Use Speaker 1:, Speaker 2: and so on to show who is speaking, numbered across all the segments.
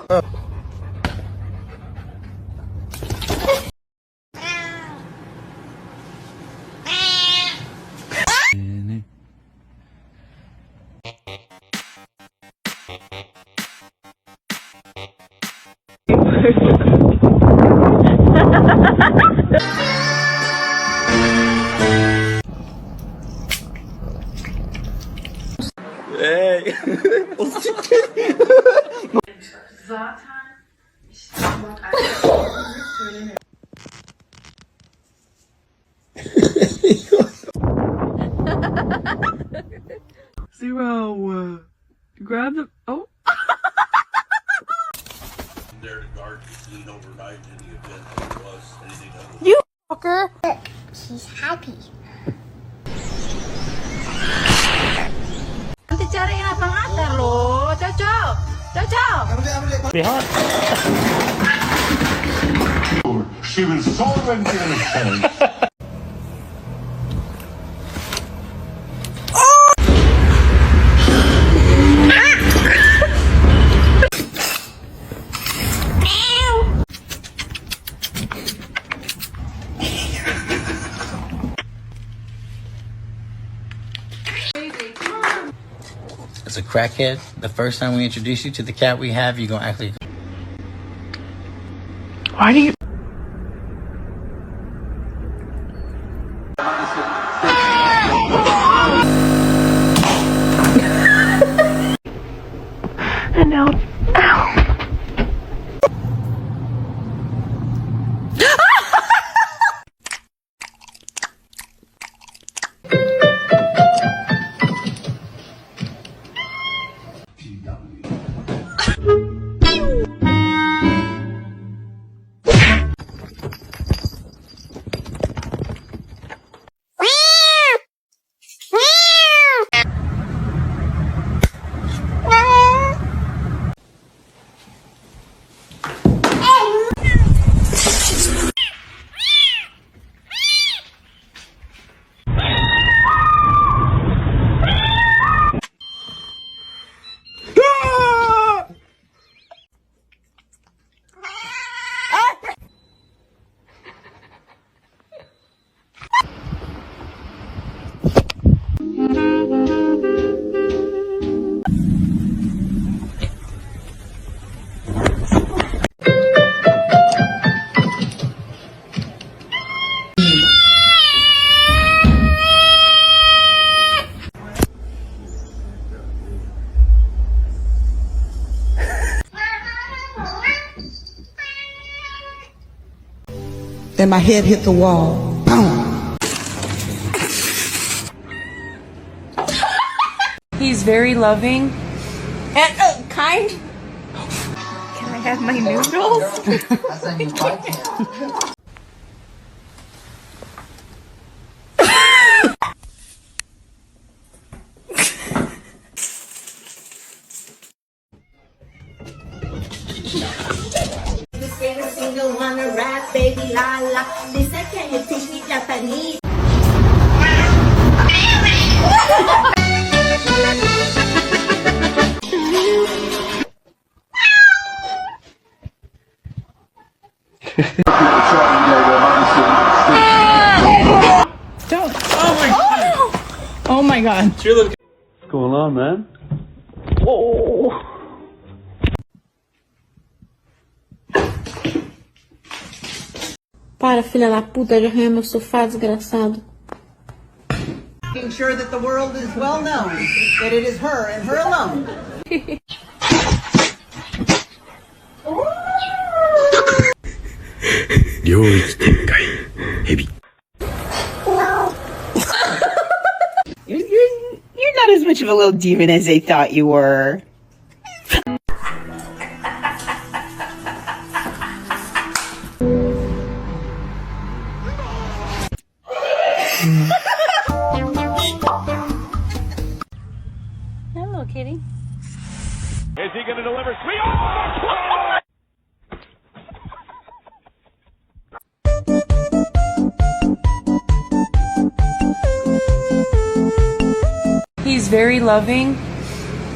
Speaker 1: Hey.
Speaker 2: Zaten işte bak erkeklerin söylemiyor.
Speaker 1: Zero. Grab the. Oh.
Speaker 3: There to guard you clean overnight in the event there was anything else.
Speaker 4: You fucker.
Speaker 5: Look, she's happy.
Speaker 4: Nanti cariin abang Atar loh, cocok, cocok.
Speaker 6: Lihat.
Speaker 3: She was so innocent.
Speaker 7: As a crackhead, the first time we introduce you to the cat we have, you're gonna actually.
Speaker 1: Why do you? And now, ow.
Speaker 8: Then my head hit the wall. Boom.
Speaker 2: He's very loving and kind. Can I have my noodles?
Speaker 5: Single wanna rap, baby la la. They said, can you teach me Japanese?
Speaker 2: Don't. Oh my god. Oh my god.
Speaker 1: What's going on, man? Oh.
Speaker 4: Para, filha da puta, de arranhar meu sofá, desgraçado.
Speaker 8: Making sure that the world is well known that it is her and her alone. You're not as much of a little demon as they thought you were.
Speaker 4: Hello, kitty.
Speaker 6: Is he going to deliver? Oh!
Speaker 2: He's very loving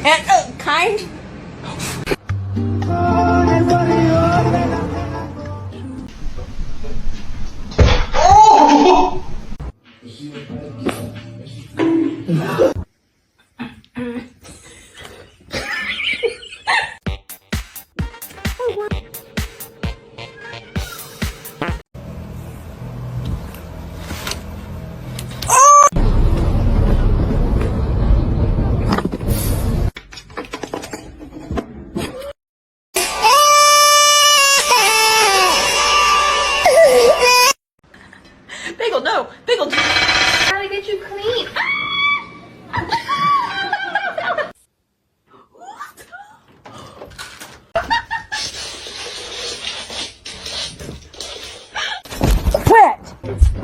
Speaker 2: and kind.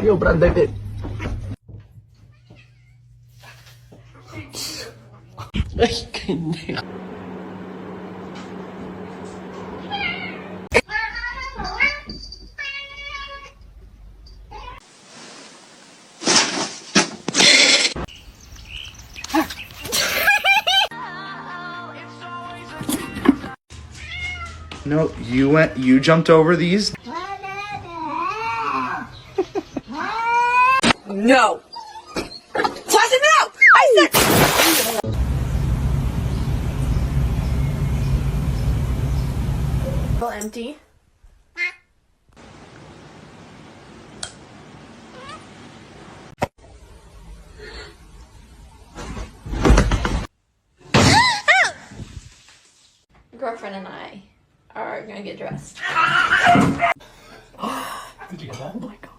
Speaker 9: Ayo berantakan.
Speaker 10: No, you jumped over these.
Speaker 2: No! Tasha, no! I said... Empty. Girlfriend and I are gonna get dressed.
Speaker 9: Did you get that? Oh my god.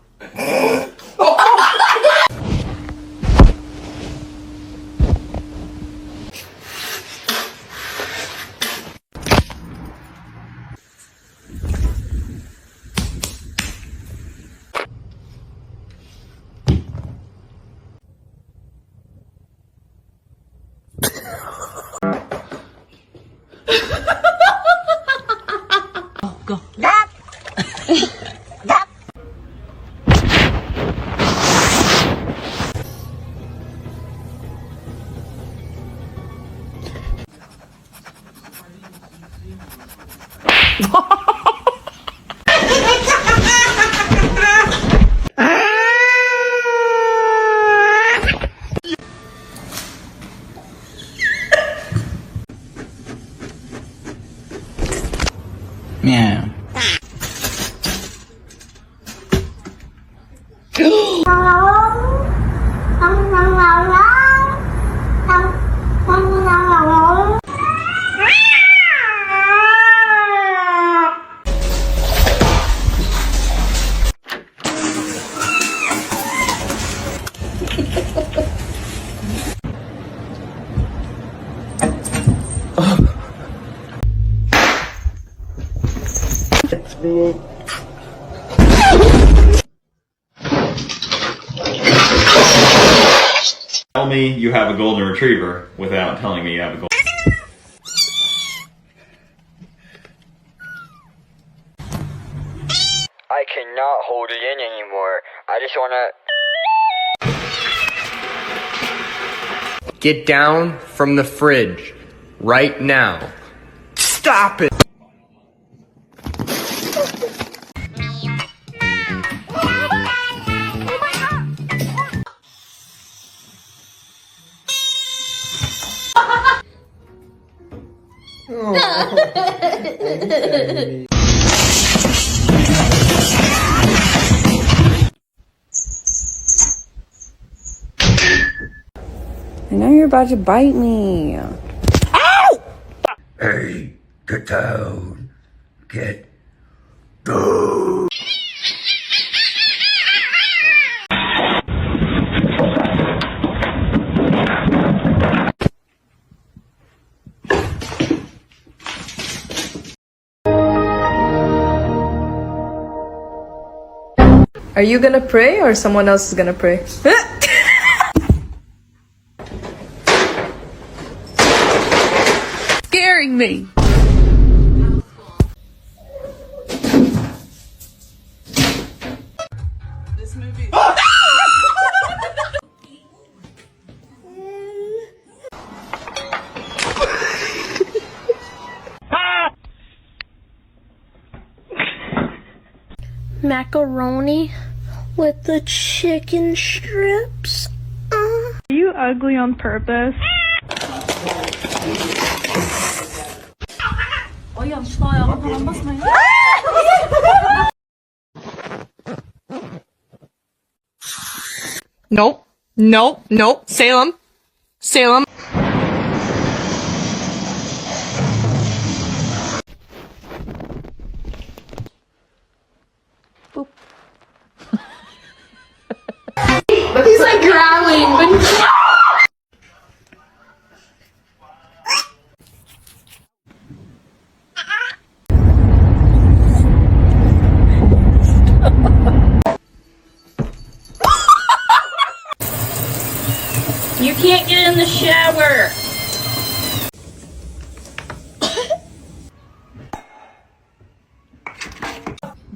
Speaker 7: Meow.
Speaker 6: Tell me you have a golden retriever without telling me you have a golden.
Speaker 11: I cannot hold it in anymore. I just wanna...
Speaker 9: Get down from the fridge right now. Stop it!
Speaker 2: I know you're about to bite me. Ow!
Speaker 3: Hey, get down. Get down.
Speaker 1: Are you gonna pray or someone else is gonna pray? Scaring me.
Speaker 8: This movie.
Speaker 5: Macaroni with the chicken strips.
Speaker 1: Are you ugly on purpose?
Speaker 2: Nope. Nope. Nope. Salem. Salem. Boop. He's like growling, but
Speaker 5: can't get in the shower.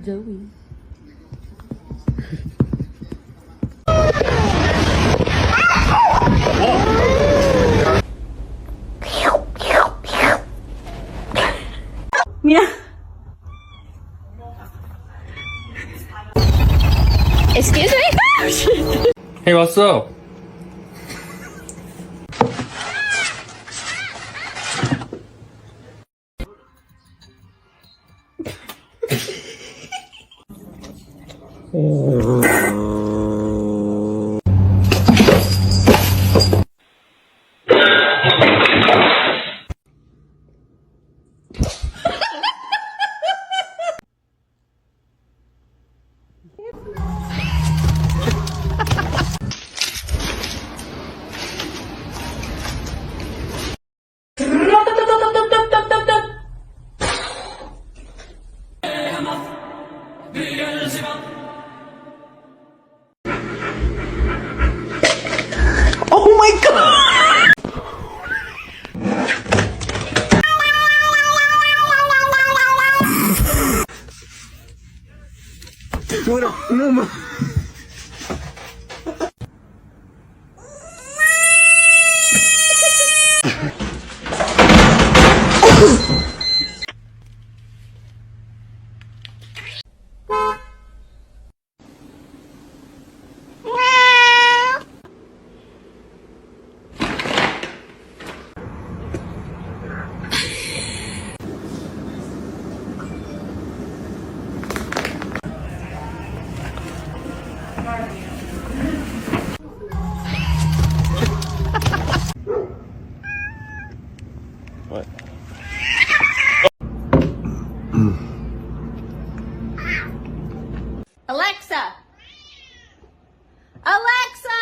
Speaker 2: Zoe. Yeah.
Speaker 5: Excuse me?
Speaker 9: Hey, what's up?
Speaker 8: Oh my god! No.
Speaker 9: What?
Speaker 5: Alexa! Alexa!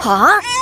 Speaker 2: Huh?